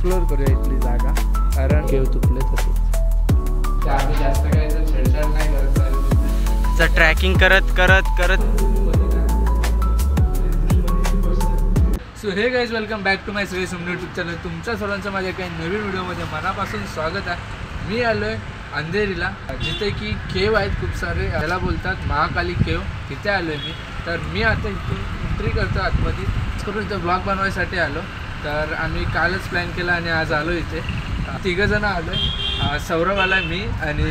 Explore करूया इथली जागा, कारण केव तुटले तसेच आम्ही जास्त काही छेडछाड नाही करत, ट्रॅकिंग करत करत करत. So hey guys, welcome back to my Shri Suman YouTube channel. तुमच्या सर्वांचं माझ्या काही नवीन व्हिडिओमध्ये मनापासून स्वागत आहे. मी आलो आहे अंधेरीला, जिथे की केव आहेत खूप सारे, याला बोलतात महाकाली केव. तिथे आलो आहे मी. तर मी आता इथून एंट्री करतो आतमध्ये, करून इथं ब्लॉग बनवायसाठी आलो. तर आम्ही कालच प्लॅन केला आणि आज आलो इथे. तिघंजणं आलो आहे, सौरभ आला, मी आणि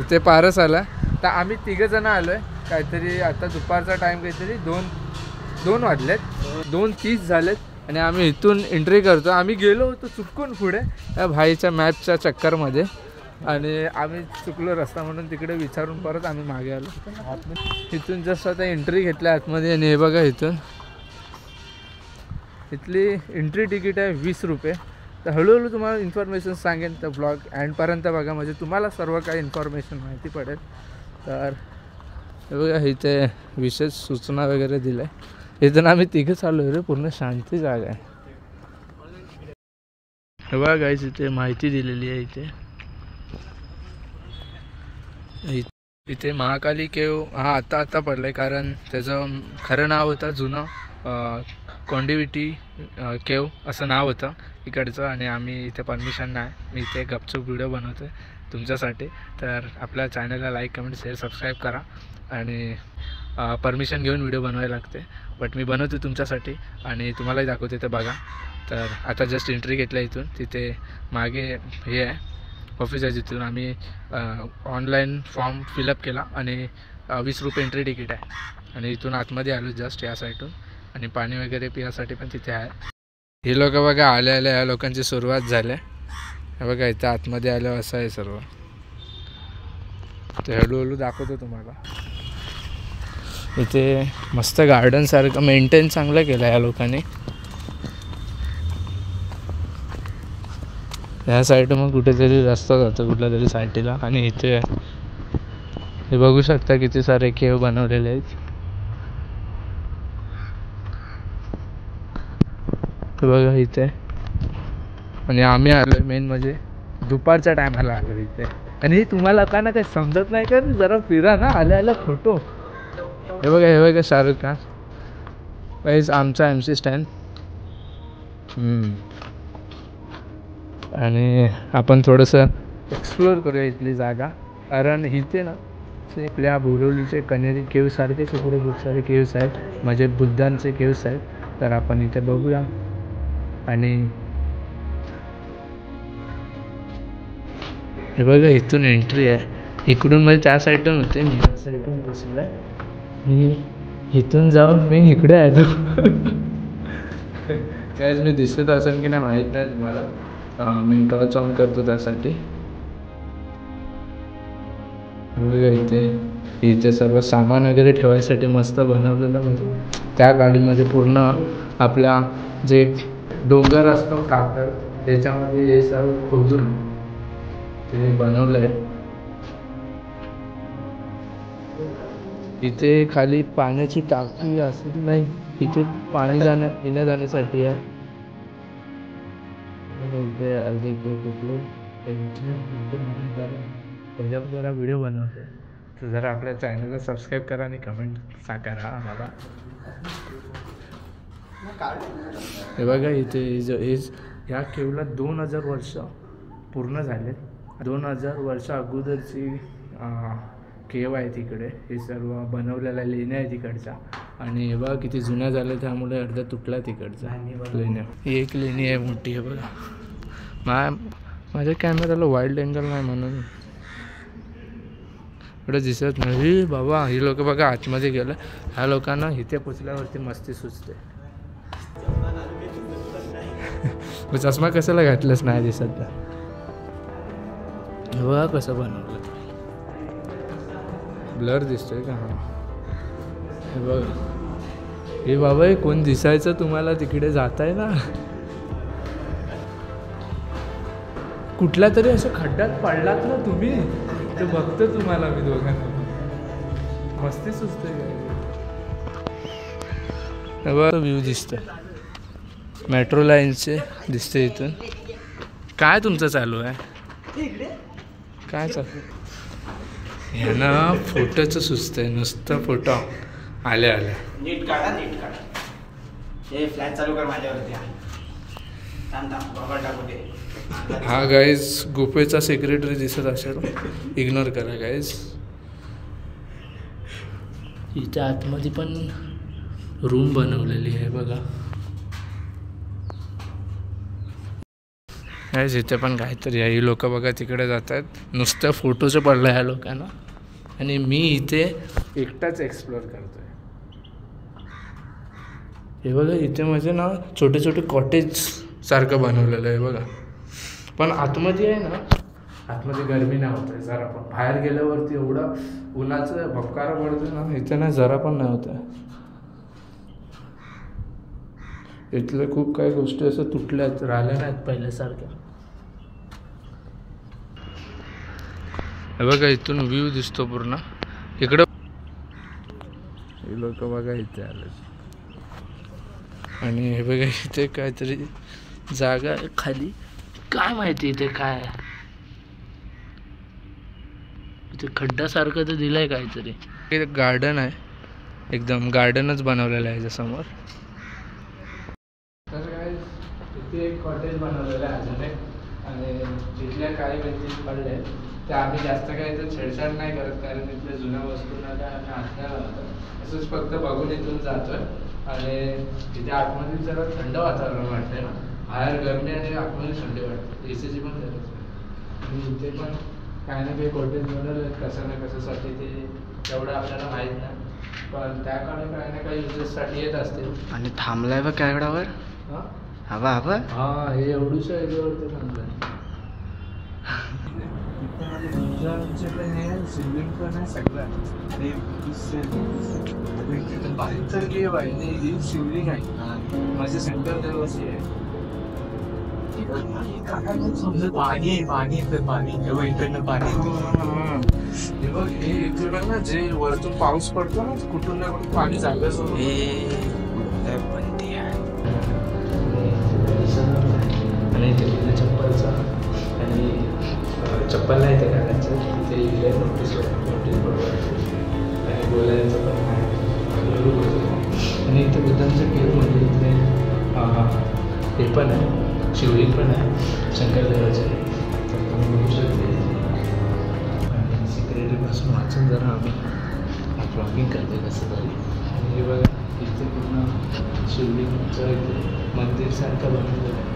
इथे पारस आला. तर आम्ही तिघंजणं आलो आहे. काहीतरी आता दुपारचा टाईम काहीतरी दोन वाजलेत, 2:30 झालेत आणि आम्ही इथून एंट्री करतो. आम्ही गेलो होतो चुकून पुढे त्या भाईच्या मॅपच्या चक्करमध्ये आणि आम्ही चुकलो रस्ता म्हणून तिकडे विचारून परत आम्ही मागे आलो. इथून जस्ट आता एंट्री घेतल्या आतमध्ये आणि हे बघा इथली एंट्री तिकीट आहे 20 रुपये. तर हळूहळू तुम्हाला इन्फॉर्मेशन सांगेन. तर ब्लॉग एंडपर्यंत बघा, म्हणजे तुम्हाला सर्व काही इन्फॉर्मेशन माहिती पडेल. तर हे बघा इथे विशेष सूचना वगैरे दिल्या आहे. इथून आम्ही तिघं चालू रे, पूर्ण शांती जागा आहे. हे बघा गाईस, इथे माहिती दिलेली आहे. इथे महाकाली केव हा आता पडला आहे, कारण त्याचं खरं नाव होतं जुनं कोंडिविटी केव असं नाव होतं इकडचं. आणि आम्ही इथे परमिशन नाही, मी इथे गपचूप व्हिडिओ बनवतो आहे तुमच्यासाठी. तर आपल्या चॅनलला लाईक, कमेंट, शेअर, सबस्क्राईब करा. आणि परमिशन घेऊन व्हिडिओ बनवायला लागते, बट मी बनवतो तुमच्यासाठी आणि तुम्हालाही दाखवते ते बघा. तर आता जस्ट एंट्री घेतल्या इथून. तिथे मागे हे आहे ऑफिस आहे, जिथून आम्ही ऑनलाईन फॉर्म फिलअप केला आणि 20 रुपये एंट्री तिकीट आहे. आणि इथून आतमध्ये आलो जस्ट या साईडून. आणि पाणी वगैरे पिण्यासाठी पण तिथे आहे. हे लोक बघा आल्या या लोकांची सुरुवात झाली. हे बघा इथं आतमध्ये आलं असं आहे सर्व. ते हळूहळू दाखवतो तुम्हाला. इथे मस्त गार्डन सारखं मेंटेन चांगलं केलं या लोकांनी. ह्या साईड मग कुठेतरी रस्ता जातो कुठल्या तरी साईडला. आणि इथे हे बघू शकता किती सारे केव बनवलेले आहेत. हे बघा इथे. आणि आम्ही आलो मेन म्हणजे दुपारच्या टायमाला आलो इथे. आणि तुम्हाला का ना काही समजत नाही का, जरा फिरा ना, आल्या फोटो. हे बघा शाहरुख खान वाईज आमचा MC स्टँड. आणि आपण थोडंसं एक्सप्लोर करूया इथली जागा, कारण इथे ना आपल्या बोरिवलीचे कनेरी केव्हसारखे सगळे खूप सारे केव्स आहेत, म्हणजे बुद्धांचे केव्स आहेत. तर आपण इथे बघूया. आणि हे बघा इथून एंट्री आहे. इकडून म्हणजे त्या साईडून होते, मी त्या साईडून बसलो आहे. मी इथून जाऊन मी इकडे आलो. कायच मी दिसत असेल की नाही माहीत नाही तुम्हाला. मी टॉर्च ऑन करतो त्यासाठी. इथे सर्व सामान वगैरे ठेवायसाठी मस्त बनवलेलं, म्हणजे त्या गाडीमध्ये पूर्ण आपल्या जे डोंगर असतो कातळ त्याच्यामध्ये हे सर्व खोदून ते बनवलं आहे. इथे खाली पाण्याची टाकी असेल नाही, इथे पाणी येण्या जाण्यासाठी आहे. त्याच्यावर जरा व्हिडिओ बनवते, तर जरा आपल्या चॅनलला सबस्क्राईब करा आणि कमेंट करा आम्हाला. हे बघा इथे ह्या केवला 2000 वर्ष पूर्ण झाले. 2000 वर्ष अगोदरची केव आहे तिकडे. हे सर्व बनवलेल्या लेण्या आहे तिकडच्या. आणि हे बघा किती जुन्या झाल्या, त्यामुळे अर्धा तुटला तिकडचा लेण्या. ही एक लेणी आहे मोठी. हे बघा माझ्या कॅमेराला वाईल्ड अँगल नाही म्हणून एवढं दिसत नाही. बाबा ही लोक बघा आतमध्ये गेलं. ह्या लोकांना इथे पोचल्यावरती मस्ती सुचते. चष्मा कशाला घातलंच नाही दिसत. बघा कसं बनवलं, ब्लर दिसतोय का. हे बघा हे बाबा हे कोण दिसायचं तुम्हाला तिकडे जाताय ना. कुठल्या तरी असं खड्ड्यात पडलात ना तुम्ही, तर बघतो तुम्हाला मी दोघांना. मस्ती सुचते काय. व्ह्यू दिसतोय. मेट्रो लाईनचे दिसते इथून. काय तुमचं चालू आहे? काय चालू ह्यांना फोटोचं सुचत आहे, नुसतं फोटो आल्या नीट काढा नीट काढा. हे फ्लॅट चालू कर माझ्यावरती. थांब थांब बाबा टाकू दे. हा गाईज गुफेचा सेक्रेटरी दिसत असेल, इग्नोर करा गाईज. इथे आतमध्ये पण रूम बनवलेली आहे बघा गाईज. इथे पण काहीतरी आहे. ही लोक बघा तिकडे जात आहेत, नुसतं फोटोचं पडलं ह्या लोकांना, आणि मी इथे एकटाच एक्सप्लोअर करतोय. हे बघा इथे म्हणजे ना छोटे छोटे कॉटेज सारखं बनवलेलं आहे बघा. पण आतमध्ये आहे ना, आतमध्ये गरमी नाही होत आहे जरा पण. बाहेर गेल्यावरती एवढा उन्हाचं भपकारा पडतो ना, इथे नाही जरा पण नाही होत आहे. इथल्या खूप काही गोष्टी असं तुटल्यात, राहिल्या नाहीत पहिल्यासारख्या. हे बघा इथून व्ह्यू दिसतो पूर्ण. इकडं हे लोक बघा इथे आले, आणि हे बघा इथे काहीतरी जागा आहे खाली. काय माहिती इथे काय आहे. इथे खड्डासारखं तर दिलंय काहीतरी. इथे गार्डन आहे, एकदम गार्डनच बनवलेलं आहे समोर. तर काय इथे एक कॉटेज बनवलेलं आहे अजून एक, आणि तिथल्या काही व्यक्ती पडले आहेत. त्या आम्ही जास्त काही इथं छेडछाड नाही करत, कारण इथल्या जुन्या वस्तूंना काय आम्ही हात नाही लावतो. असंच फक्त बघून इथून जातोय. आणि तिथे आतमध्ये जरा थंड वातावरण वाटतंय ना, बाहेर गरमी आणि आतमध्ये थंडी वाटते. एसीची पण गरज आहे. आणि इथे पण काही ना काही कॉटेज बनवलं कसं ना कशासाठी ते तेवढं आपल्याला माहीत नाही, पण त्या काळी काही ना काही युजेससाठी येत असतील. आणि थांबलाय बघ कागडावर. हां हवा हवा. हां, हे एवढूशा एरियावरती थांबलंय. स्विमिंग पण आहे सगळं. बाहेरचं गेम आहे आणि ही शिवलिंग आहे. माझे सेंटर देवाची आहे. पाणी आहे, पाणी येतं, पाणी इकडनं पाणी. हे बघ, हे इथे बघ ना, जे वरतून पाऊस पडतो ना, कुठून ना कुठून पाणी जागच आणि इथे चप्पलचा आणि चप्पल नाही ते घालायचं. तिथे इथे नोटीस बरोबर, आणि बोलायचं पण आहे. आणि इथे बुद्धांचं केव म्हणजे इथे हे पण आहे, शिवलिंग पण आहे शंकरदेवाचे. तर तुम्ही बघू शकते. आणि सिक्रेटरीपासून वाचून जरा आम्ही ब्लॉगिंग करते कसं तरी. आणि हे बघा इथे पूर्ण शिवलिंगचं इथे मंदिरसारखं बनवलेलं आहे.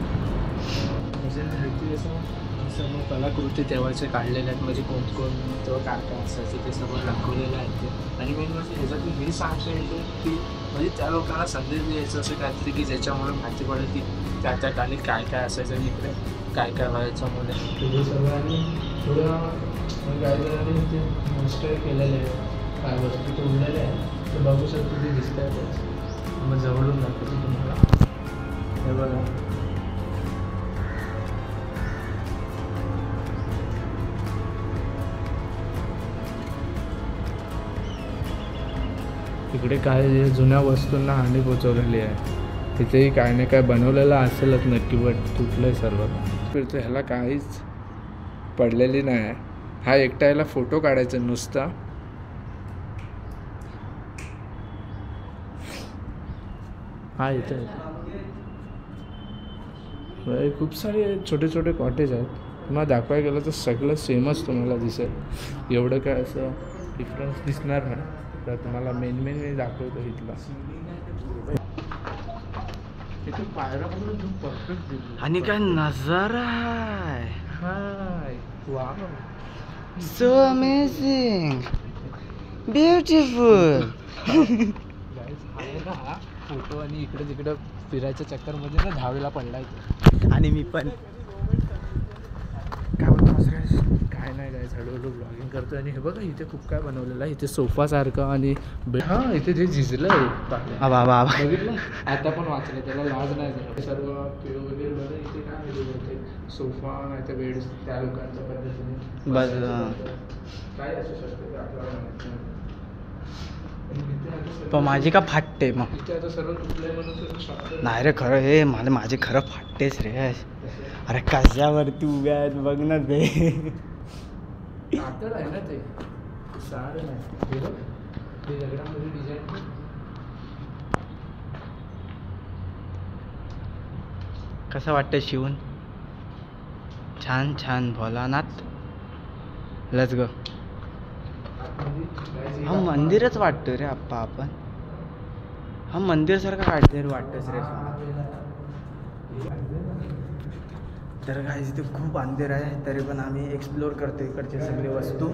म्हणजे असं सर्व कलाकृती तेव्हाचे काढलेल्या आहेत, म्हणजे कोण तेव्हा काय काय असायचं ते सर्व दाखवलेलं आहे ते. आणि मेन म्हणजे ह्याच्यातून मी सांगता येतो की म्हणजे त्या लोकांना संदेश द्यायचं असं काहीतरी की ज्याच्यामुळे माहिती पडेल की त्या त्या काळी काय काय असायचं आणि इकडे काय काय व्हायचं मध्ये. हे सगळ्यांनी थोडं काही जणांनी ते नष्ट केलेलं आहे, काय वस्तू तोडलेल्या आहे ते बघू शकतो, ते दिसत आहे. मग जवळून दाखवतो तुम्हाला. हे बघा इकडे काय जुन्या वस्तूंना हानी पोचवलेली आहे. तिथेही काय ना काय बनवलेलं असेलच नक्की, बट तुटलं आहे सर्व. फिरतो ह्याला काहीच पडलेली नाही आहे. हा एकटा याला फोटो काढायचा नुसता. हा इथे खूप सारे छोटे छोटे कॉटेज आहेत. तुम्हाला दाखवायला गेलं तर सगळं सेमच तुम्हाला दिसेल, एवढं काय असं डिफरन्स दिसणार नाही. तर तुम्हाला मेन मी दाखवतो इथला. इथे पायऱ्या पण एकदम परफेक्ट दिली. आणि काय नजारा आहे. हाय, वाव, सो अमेझिंग, ब्युटिफुल. आहे ना हा फोटो, आणि इकडे तिकडे फिरायच्या चक्करमध्ये ना धावेला पडला इथे. आणि मी पण काय बोलतो काय नाही काय हळूहळू ब्लॉगिंग करतो. आणि हे बघा इथे खूप काय बनवलेलं आहे. इथे सोफासारखं आणि हां इथे जे झिजलं आहे बघितलं. आता पण वाचलं, त्याला लाज नाही झाला. सर्व पिळू वगैरे बघा इथे काय होते, सोफा नाही तर बेड त्या लोकांच्या पद्धतीने बस काय असू शकतं ते आपल्याला माहिती नाही. पण माझी का फाटते मग? इथे आता सर्व तुटलंय म्हणून शॉर्ट नाही रे खरं हे माझे खरं फाटतेच रे. अरे कशावरती उभ्या आहेत बघ ना ते. कातळ आहे ना ते सार नाही हे बघ ते दगडामध्ये डिझाईन. कसं वाटतं शिवून? छान छान भोलानाथ. Let's go. हा मंदिरच वाटतं रे आप्पा. आपण हा मंदिर सारखं काढते रे वाटतंच रे. तर काय इथे खूप अंधेर आहे तरी पण आम्ही एक्सप्लोर करतो इकडचे सगळे वस्तू.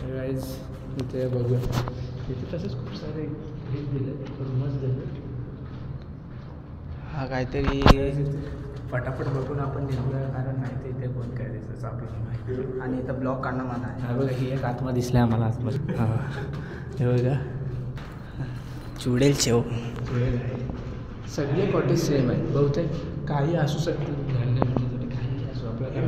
गाईज इथे बघूया इथे तसेच खूप सारे हे दिले रूमच दिले. हा काहीतरी फटाफट बघून आपण निघूया कारण नाही तर इथे कोण काय दिसायचं आपल्याला माहिती. आणि इथं ब्लॉक काढणं मला आहे. हा बघा ही एक आत्मा दिसला आम्हाला आतमध्ये. हां हे बघा चुडेल शेव. सगळे कॉटेज सेम आहेत बहुतेक. काही असू शकतं धान्य काही असू आपल्याला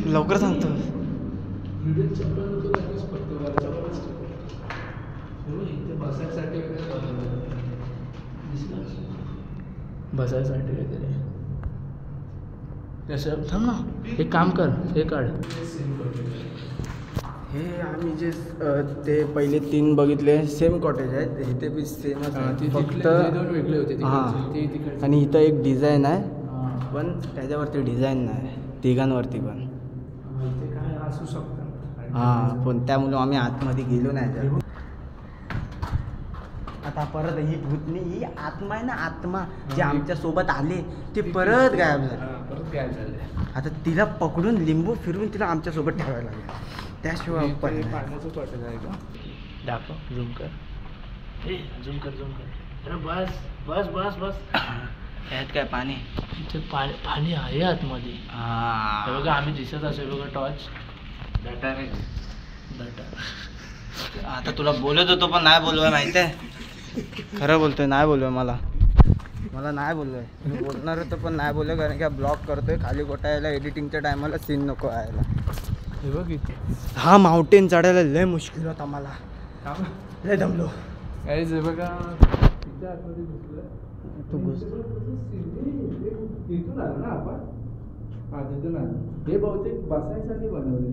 लवकर सांगतो. बसायसाठी वगैरे कसं थांब ना. एक काम कर हे काढ. हे आम्ही जे ते पहिले 3 बघितले सेम कॉटेज आहेत. इथे बी सेमच आहे फक्त 2 वेगळे होते. हां ते तिकडे आणि इथं एक डिझाईन आहे पण त्याच्यावरती डिझाईन नाही तिघांवरती पण. इथे काय असू शकतं. हां पण त्यामुळे आम्ही आतमध्ये गेलो नाही. आता परत ही भूतनी ही आत्मा आहे ना आत्मा जे आमच्या सोबत आले ते परत गायब झाले. आता तिला पकडून लिंबू फिरवून तिला आमच्या सोबत ठेवायला लागेल. त्याशिवाय पाण्याचं कॉटेज आहे का दाखव. झूम कर. झूम कर. अरे बस बस बस बस. यात काय पाणी? इथे पाणी आहे आतमध्ये. हां बघा आम्ही दिसत असेल बघा टॉर्च. डाटा. आता तुला बोलत होतो पण नाही बोलवाय माहिती आहे. खरं बोलतोय नाही बोललोय. मला नाही बोललोय. मी बोलणार होतो पण नाही बोललो कारण की ब्लॉग करतोय. खाली गोटायला एडिटिंगच्या टायमाला सीन नको यायला. हे बघ इथे हा माउंटेन चढायला लय मुश्किल होता मला. लय दमलो. काहीच हे बघा इथे आतमध्ये घुसलं. तू घुस. इथून आलो ना आपण. हा तिथून आलो. हे बहुतेक बसायसाठी बनवले.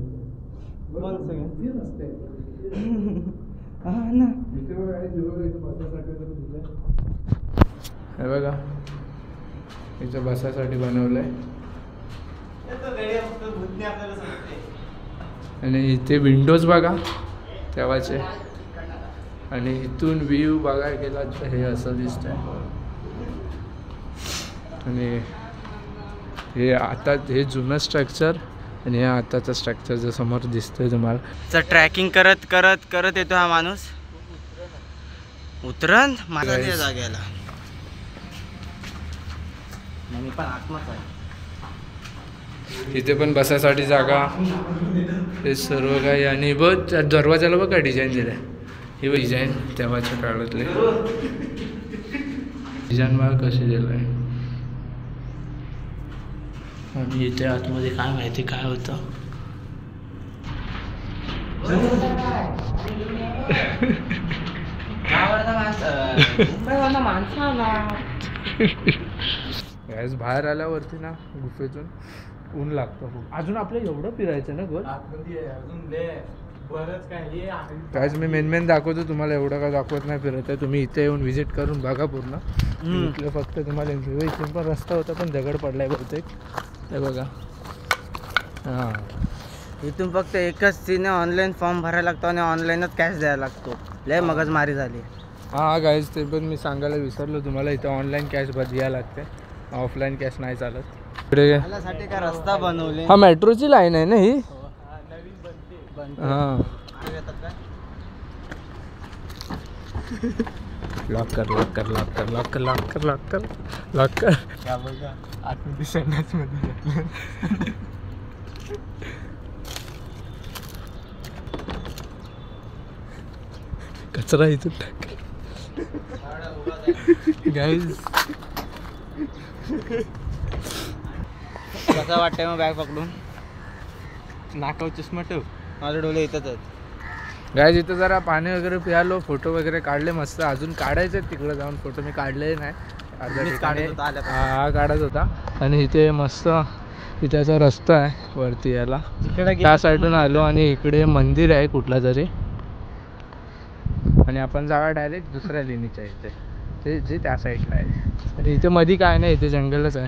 नसते हा ना. इथे बघा इथे बसायसाठी हे बघा इथे बसायसाठी बनवलंय. आणि इथे विंडोज बघा तेव्हाचे. आणि इथून व्ह्यू बघायला गेला तर हे असं दिसतंय. आणि हे आता हे जुनं स्ट्रक्चर आणि हे आताचं स्ट्रक्चर जे समोर दिसतंय तुम्हाला. तर ट्रॅकिंग करत करत करत येतो हा माणूस. उतरण माझ्या जागेला मी पण आत्माच आहे. इथे पण बसायसाठी जागा हे सर्व काही. आणि बघ दरवाजाला बघ काय डिझाईन दिलंय. ही बघ डिझाईन तेव्हाच्या काळातले डिझाईन बघा कसे दिलंय. आणि इथे आतमध्ये काय माहिती काय होतं. गॅस बाहेर आल्यावरती ना गुफेतून ऊन लागतं खूप. अजून आपलं एवढं फिरायचं ना गोल. कायच मी मेन दाखवतो तुम्हाला. एवढं काय दाखवत नाही फिरत आहे. तुम्ही इथे येऊन व्हिजिट करून बघा पूर्ण. इथलं फक्त तुम्हाला इथून पण रस्ता होता पण दगड पडलाय बहुतेक. हे बघा हां इथून फक्त एकच सीन आहे. ऑनलाईन फॉर्म भरायला लागतो आणि ऑनलाईनच कॅश द्यायला लागतो. लय मगजमारी झाली. हां गाईज ते पण मी सांगायला विसरलो तुम्हाला. इथं ऑनलाईन कॅश द्यायला लागते. ऑफलाईन कॅश नाही चालत. इकडे साठी का रस्ता बनवले. हा मेट्रोची लाईन आहे ना ही. हां लॉक कर आतमध्ये संडास मध्ये कचरा इथून टाक. गाईज कसं वाटतंय मग बॅग पकडून? नाकावर चष्मा ठेव. माझे डोळे इथंच आहेत. गाईज इथं जरा पाणी वगैरे पियालो, फोटो वगैरे काढले मस्त. अजून काढायचे तिकडे जाऊन फोटो, मी काढले नाही अर्ध्या मीच ठिकाणी. काढत होता आल्यापासून. हा काढत होता. आणि इथे मस्त इथे असा रस्ता आहे वरती यायला, त्या साईडून आलो आणि इकडे मंदिर आहे कुठला तरी, आणि आपण जागा डायरेक्ट दुसऱ्या लेणीच्या इथे, ते जे त्या साईडला आहे. आणि इथे मध्ये काय नाही, इथे जंगलच आहे.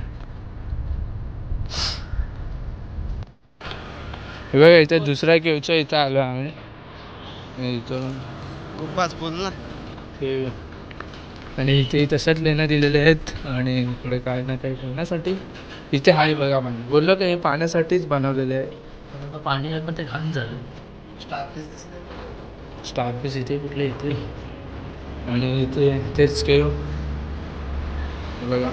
हे बघा इथे दुसऱ्या केवच्या इथं आलो आम्ही. इथं उपास बोल ना. हे आणि इथे तसंच लेणं दिलेले आहेत. आणि इकडे काय ना काही ठेवण्यासाठी इथे आहे बघा. पाणी बोललो का हे पाण्यासाठीच बनवलेले आहे. पाणी आहे पण ते घाण झालं. स्टारफिश इथे कुठले इथे, आणि इथे तेच केव बघा.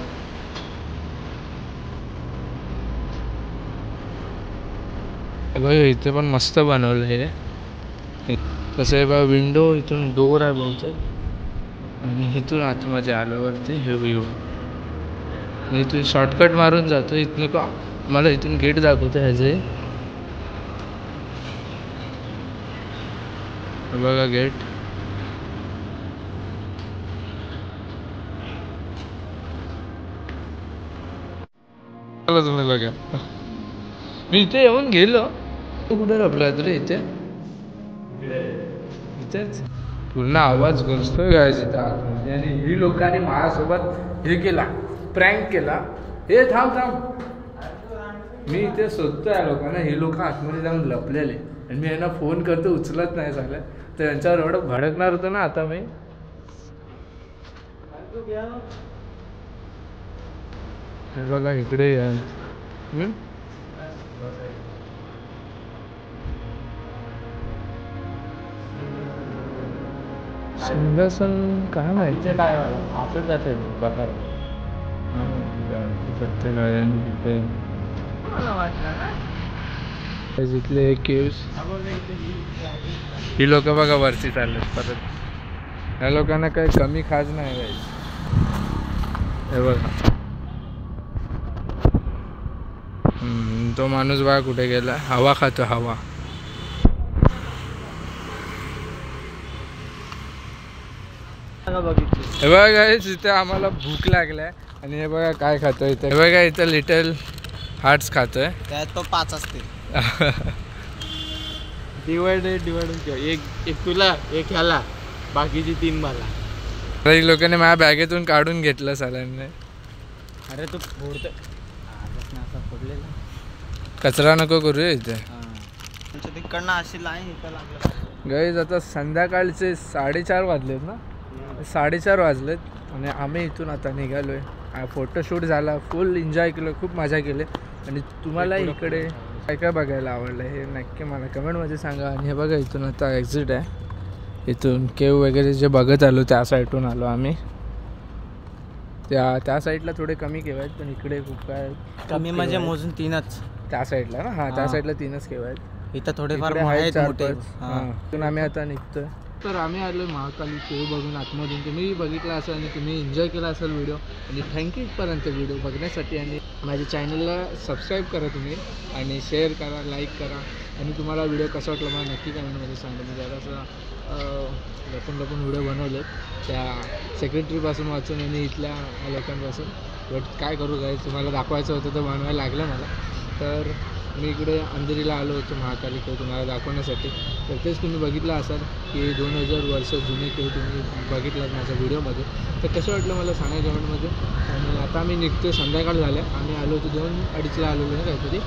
बघा इथे पण मस्त बनवलं आहे. कसं आहे बघा, विंडो इथून डोर आहे बहुतेक, आणि इथून आतमध्ये आल्यावरती हे व्ह्यू. इथून शॉर्टकट मारून जातो. इथून का मला इथून गेट दाखवतं ह्याचे, बघा गेट. तुम्ही बघा, मी इथे येऊन गेलो. तू कुठे लपला रे? इथेच पूर्ण आवाज घुसतोय गायस इथं आतमध्ये. आणि ही लोकांनी माझ्यासोबत हे केला, प्रँक केला. हे थांब थांब, मी इथे शोधतोय या लोकांना. ही लोक आतमध्ये जाऊन लपलेले, आणि मी यांना फोन करतो उचलत नाही झालं. तर यांच्यावर एवढं भडकणार होतं ना आता मी. हे बघा इकडे सिंहासन काय माहिती काय आपण जाते बघा. जिथले केव्स, ही लोक बघा वरती चाललेत परत. या लोकांना काही कमी खाज नाही गाईस. हे बघा तो माणूस बघा कुठे गेला, हवा खातो हवा. हे बघा गाईस इथे आम्हाला भूक लागलाय, आणि हे बघा काय खातोय इथे. हे बघा इथं लिटल हार्ट्स खातोय. त्यात तो 5 असते. डिवायडेड एक तुला, एक ह्याला, बाकीची 3 मला. काही लोकांनी माझ्या बॅगेतून काढून घेतलं सलांनी. अरे तू फोडतो फोडलेला कचरा नको करू इथे. तिकडनं अशी लाईन इथं लागलं. गाईज आता संध्याकाळचे 4:30 वाजलेत ना, 4:30 वाजलेत. आणि आम्ही इथून आता निघालोय. फोटोशूट झाला, फुल एन्जॉय केलं, खूप मजा केली. आणि तुम्हाला इकडे काय काय बघायला आवडलं हे नक्की मला कमेंटमध्ये सांगा. आणि हे बघा इथून आता एक्झिट आहे. इथून केव वगैरे जे बघत आलो त्या साईडून आलो आम्ही. त्या साईडला थोडे कमी केव आहेत, पण इकडे खूप काय कमी म्हणजे मोजून 3च त्या साईडला ना. हां त्या साईडला 3च केव आहेत. इथं थोडेफार आहेत मोठे. हां इथून आम्ही आता निघतोय. तर आम्ही आलो महाकाली केव बघून आतमधून. तुम्ही बघितला असेल आणि तुम्ही एन्जॉय केला असेल व्हिडिओ. आणि थँक्यू इथपर्यंत व्हिडिओ बघण्यासाठी. आणि माझ्या चॅनलला सबस्क्राईब करा तुम्ही, आणि शेअर करा, लाईक करा. आणि तुम्हाला व्हिडिओ कसा वाटला मला नक्की कमेंटमध्ये सांगा. मी जरासं लपून व्हिडिओ बनवले त्या सेक्रेटरीपासून वाचून आणि इथल्या लोकांपासून. बट काय करू काय, तुम्हाला दाखवायचं होतं तर बनवायला लागलं मला. तर मी इकडे अंधेरीला आलो होतो महाकाली केव तुम्हाला दाखवण्यासाठी. तर तेच तुम्ही बघितलं असाल की 2000 वर्ष जुने केव तुम्ही बघितलात माझ्या व्हिडिओमध्ये. तर कसं वाटलं मला सांगा कमेंटमध्ये. आणि आता मी निघतो, संध्याकाळ झाल्या. आम्ही आलो होतो 2-2:30ला आलेलो ना काहीतरी.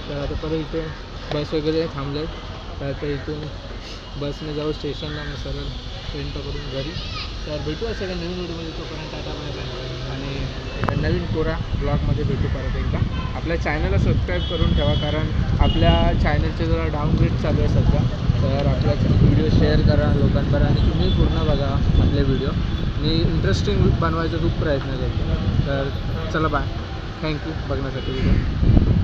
तर आता परत इथे बस वगैरे थांबले आहेत. तर आता इथून बसने जाऊ स्टेशनला, मग सरळ ट्रेन पकडून घरी. तर भेटू असं का नवीन व्हिडिओमध्ये. तोपर्यंत टाटा बाय बाय. आणि नवीन कोरा ब्लॉगमध्ये भेटू परत एकदा. आपल्या चॅनलला सबस्क्राईब करून ठेवा, कारण आपल्या चॅनलचे जरा डाऊनग्रेड चालू आहे सध्या. तर आपला व्हिडिओ शेअर करा लोकांपर्यंत, आणि तुम्ही पूर्ण बघा आपले व्हिडिओ. मी इंटरेस्टिंग बनवायचा खूप प्रयत्न करतो. तर चला बाय, थँक्यू बघण्यासाठी व्हिडिओ.